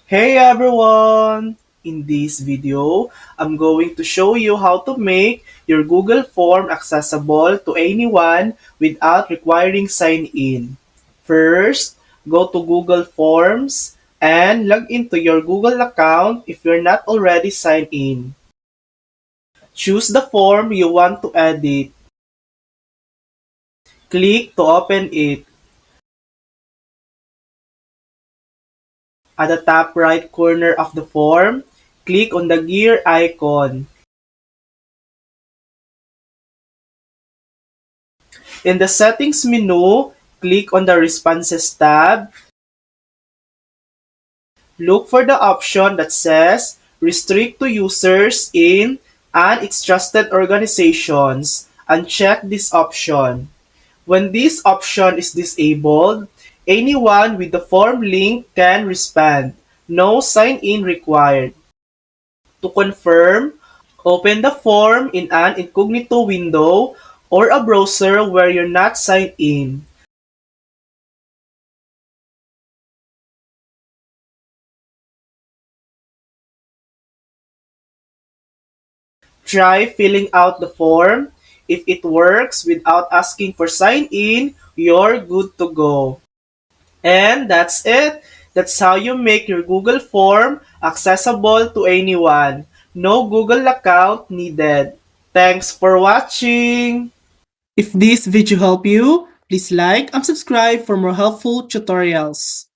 Hey everyone! In this video, I'm going to show you how to make your Google form accessible to anyone without requiring sign in. First, go to Google Forms and log into your Google account if you're not already signed in. Choose the form you want to edit. Click to open it. At the top right corner of the form, click on the gear icon. In the Settings menu, click on the Responses tab. Look for the option that says Restrict to users in and its trusted organizations and check this option. When this option is disabled, anyone with the form link can respond. No sign-in required. To confirm, open the form in an incognito window or a browser where you're not signed in. Try filling out the form. If it works without asking for sign in, you're good to go. And that's it. That's how you make your Google form accessible to anyone. No Google account needed. Thanks for watching. If this video helped you, please like and subscribe for more helpful tutorials.